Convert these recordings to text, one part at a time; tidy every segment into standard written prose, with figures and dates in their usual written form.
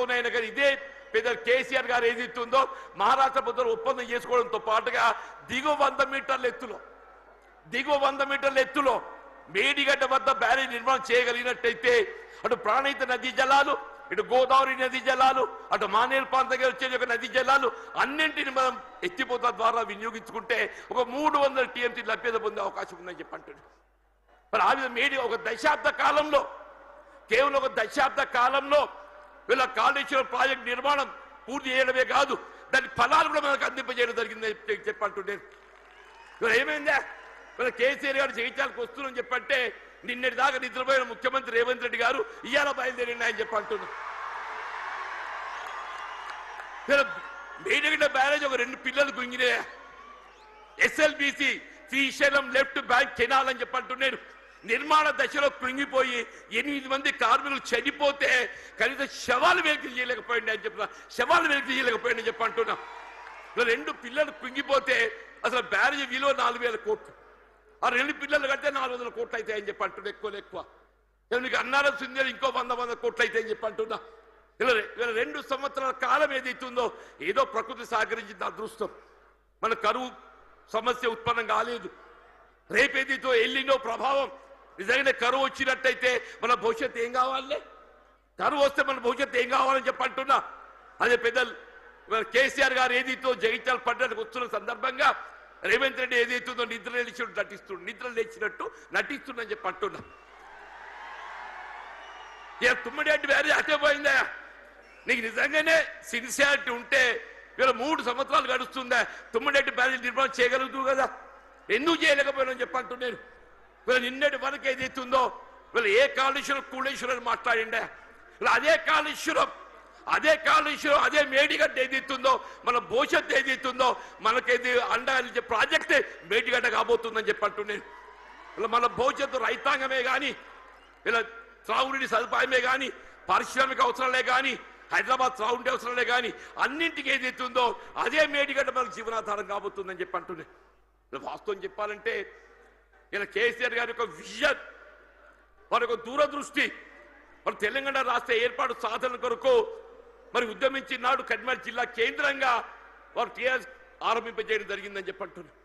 ఉన్నాయని కానీ ఇదే పెద్ద కేసీఆర్ గారు ఏదైతుందో మహారాష్ట్ర ప్రభుత్వం ఒప్పందం చేసుకోవడంతో పాటుగా దిగువ 100 మీటర్ల ఎత్తులో మేడిగడ్డ వద్ద బ్యారేజ్ నిర్మాణం చేయగలిగినట్టయితే అటు ప్రాణహిత నదీ జలాలు, ఇటు గోదావరి నదీ జలాలు, అటు మానేరు ప్రాంతంగా వచ్చే నదీ జలాలు అన్నింటిని మనం ఎత్తిపోత ద్వారా వినియోగించుకుంటే ఒక 300 టీఎంసీ లభ్యత పొందే అవకాశం ఉందని చెప్పి అంటున్నాడు. మరి ఆ విధంగా మేడి ఒక దశాబ్ద కాలంలో, కేవలం ఒక దశాబ్ద కాలంలో వీళ్ళ కాళేశ్వరం ప్రాజెక్ట్ నిర్మాణం పూర్తి చేయడమే కాదు, దాని ఫలాలు కూడా మనకు అందింపజేయడం జరిగిందని చెప్పంటున్నాను. ఇవాళ ఏమైందా, వీళ్ళ కేసీఆర్ గారు జయించాలకు వస్తున్నారని చెప్పంటే నిన్నటి దాకా నిద్రపోయిన ముఖ్యమంత్రి రేవంత్ రెడ్డి గారు ఇవాళ బయలుదేరిండి అని చెప్పంటున్నారు. మేడిగడ్డ బ్యారేజ్ ఒక 2 పిల్లలు కుంగినాయా, SLBC Srisailam left bank canal అని చెప్పంటున్నారు. నిర్మాణ దశలో కృంగిపోయి 8 మంది కార్మికులు చనిపోతే కనీసం శవాలు వెలికి చేయలేకపోయింది అని చెప్పిన, శవాలు వెలికి చేయలేకపోయింది అని చెప్పి అంటున్నాం. 2 పిల్లలు కృంగిపోతే అసలు బ్యారేజ్ విలువ 4000 కోట్లు, ఆ 2 పిల్లలు కడితే 400 కోట్లు అయితే అని చెప్పి అంటున్నా. ఎక్కువ మీకు అన్నారం సుందర ఇంకో 100 కోట్లు అయితే అని చెప్పి అంటున్నా. ఇలా 2 సంవత్సరాల కాలం ఏదైతుందో ఏదో ప్రకృతి సహకరించింది అదృష్టం, మన కరువు సమస్య ఉత్పన్నం కాలేదు. రేపేదైతో ఎల్లినో ప్రభావం నిజంగానే కరువు వచ్చినట్టయితే మన భవిష్యత్తు ఏం కావాలి, కరువు వస్తే మన భవిష్యత్తు ఏం కావాలని చెప్పి అంటున్నా. అదే పెద్దలు కేసీఆర్ గారు ఏదైతో జగిత్యాల పడ్డానికి వస్తున్న సందర్భంగా రేవంత్ రెడ్డి ఏదైతుందో నిద్ర లేచినట్టు నటిస్తుందని చెప్పి అంటున్నా. ఇక తుమ్మడిరెడ్డి బ్యారేజ్ అటే పోయిందా, నీకు నిజంగానే సిన్సియారిటీ ఉంటే వీళ్ళ 3 సంవత్సరాలు గడుస్తుందా తుమ్మడిరెడ్డి బ్యారేజ్ నిర్మాణం చేయగలుగుతూ కదా, ఎందుకు చేయలేకపోయినా చెప్పి అంటున్నాను. వీళ్ళ నిన్నటి వరకు ఏదైతుందో వీళ్ళు ఏ కాళేశ్వరం కూళేశ్వరం అని మాట్లాడిండే, అదే కాళేశ్వరం అదే మేడిగడ్డ ఏదైతుందో మన భవిష్యత్తు ఏదైతుందో మనకేది అండగా ప్రాజెక్టే మేడిగడ్డ కాబోతుందని చెప్పి అంటున్నాను. ఇలా మన భవిష్యత్తు రైతాంగమే కానీ, ఇలా త్రాగునీటి సదుపాయమే కానీ, పారిశ్రామిక అవసరాలే కానీ, హైదరాబాద్ త్రాగుంటే అవసరాలే కానీ అన్నింటికి ఏదైతుందో అదే మేడిగడ్డ మనకు జీవనాధారం కాబోతుందని చెప్పి అంటున్నాను. వాస్తవం చెప్పాలంటే ఇలా కేసీఆర్ గారి యొక్క విజన్, వారి యొక్క దూరదృష్టి, వారు తెలంగాణ రాష్ట్ర ఏర్పాటు సాధన కొరకు మరి ఉద్యమించినాడు కరీంనగర్ జిల్లా కేంద్రంగా వారు టీఆర్ఎస్ ఆరంభింపజేయడం జరిగిందని చెప్పి అంటున్నారు.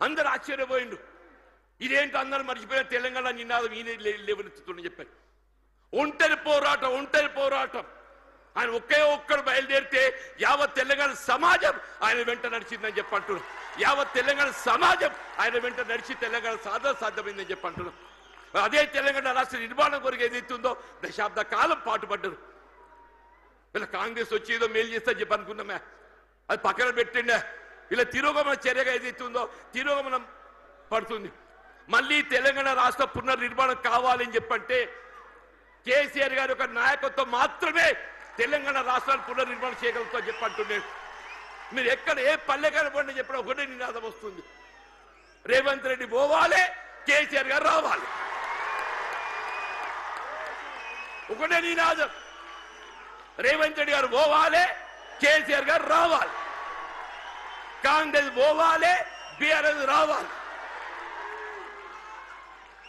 అందరూ ఆశ్చర్యపోయిండు, ఇదేంటి అందరూ మర్చిపోయిన తెలంగాణ నినాదం ఈయన లేవనెత్తుతుందని చెప్పారు. ఒంటరి పోరాటం ఆయన ఒక్కడు బయలుదేరితే యావత్ తెలంగాణ సమాజం ఆయన వెంట నడిచిందని చెప్పి అంటున్నారు. యావత్ తెలంగాణ సమాజం ఆయన వెంట నడిచి తెలంగాణ సాధ్యమైందని చెప్పి అంటున్నాం. అదే తెలంగాణ రాష్ట్ర నిర్మాణం కొరకు ఏదైతుందో దశాబ్ద కాలం పాటుపడ్డారు. ఇలా కాంగ్రెస్ వచ్చి ఏదో మేలు చేస్తా చెప్పి అనుకున్నామే, అది పక్కన పెట్టండి. ఇలా తిరోగమన చర్యగా ఏదైతుందో తిరోగమనం పడుతుంది. మళ్ళీ తెలంగాణ రాష్ట్ర పునర్నిర్మాణం కావాలని చెప్పంటే కేసీఆర్ గారి యొక్క నాయకత్వం మాత్రమే తెలంగాణ రాష్ట్రాన్ని పునర్నిర్మాణం చేయగలుగుతా చెప్పి అంటున్నాను. మీరు ఎక్కడ ఏ పల్లె కనపడి చెప్పిన ఒకటే నినాదం వస్తుంది, రేవంత్ రెడ్డి పోవాలి, కేసీఆర్ గారు రావాలి. ఒకటే నినాదం, రేవంత్ రెడ్డి గారు పోవాలి, కేసీఆర్ గారు రావాలి, కాంగ్రెస్ పోవాలి, బీఆర్ఎస్ రావాలి.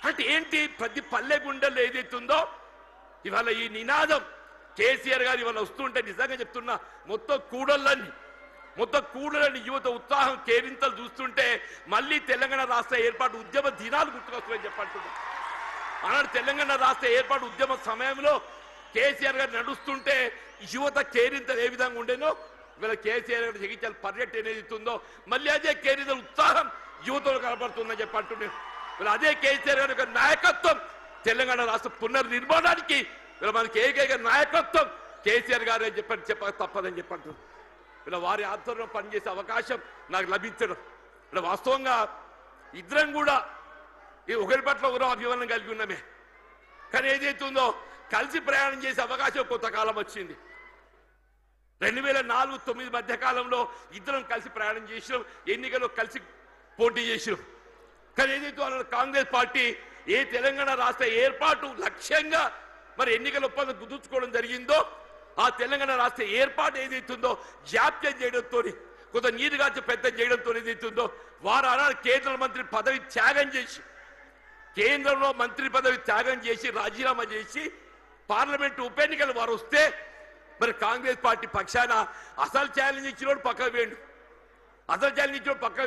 అంటే ఏంటి, ప్రతి పల్లె గుండెల్లో ఏదైతుందో ఇవాళ ఈ నినాదం కేసీఆర్ గారు ఇవాళ వస్తుంటే నిజంగా చెప్తున్నా మొత్తం కూడలని యువత ఉత్సాహం కేరింతలు చూస్తుంటే మళ్ళీ తెలంగాణ రాష్ట్ర ఏర్పాటు ఉద్యమ దినాలు గుర్తుకొస్తాయని చెప్పంటున్నా. ఆనాడు తెలంగాణ రాష్ట్ర ఏర్పాటు ఉద్యమ సమయంలో కేసీఆర్ గారు నడుస్తుంటే యువత కేరింతలు ఏ విధంగా ఉండేనో ఇవాళ కేసీఆర్ గారు జగిత్యాల పర్యటన ఏదైతుందో మళ్ళీ అదే కేరింతల ఉత్సాహం యువతలో కనబడుతుందని చెప్పంటున్నాను. ఇలా అదే కేసీఆర్ గారి యొక్క నాయకత్వం తెలంగాణ రాష్ట్ర పునర్నిర్మాణానికి ఇలా మనకి ఏకైక నాయకత్వం కేసీఆర్ గారు అని చెప్ప తప్పదని చెప్పంటున్నారు. ఇలా వారి ఆధ్వర్యంలో పనిచేసే అవకాశం నాకు లభించడం, ఇలా వాస్తవంగా ఇద్దరం కూడా ఈ ఒకరి పట్ల ఒకరు అభిమానం కలిగి ఉన్నామే. కానీ ఏదైతుందో కలిసి ప్రయాణం చేసే అవకాశం కొంతకాలం వచ్చింది. 2004-2009 మధ్య కాలంలో ఇద్దరం కలిసి ప్రయాణం చేసినాం, ఎన్నికల్లో కలిసి పోటీ చేసినాం. కానీ ఏదైతే కాంగ్రెస్ పార్టీ ఏ తెలంగాణ రాష్ట్ర ఏర్పాటు లక్ష్యంగా మరి ఎన్నికల ఒప్పందం కుదుర్చుకోవడం జరిగిందో ఆ తెలంగాణ రాష్ట్ర ఏర్పాటు ఏదైతుందో జాప్యం చేయడంతో కొంత నీరుగార్చి పెద్ద చేయడంతో ఏదైతుందో వారు ఆనాడు కేంద్ర మంత్రి పదవి త్యాగం చేసి కేంద్రంలో మంత్రి పదవి త్యాగం చేసి రాజీనామా చేసి పార్లమెంటు ఉప ఎన్నికలు వారు వస్తే మరి కాంగ్రెస్ పార్టీ పక్షాన అసలు ఛాలెంజ్ ఇచ్చినోడు పక్కకు వేయండు, అసలు ఛాలెంజ్ ఇచ్చినోడు పక్క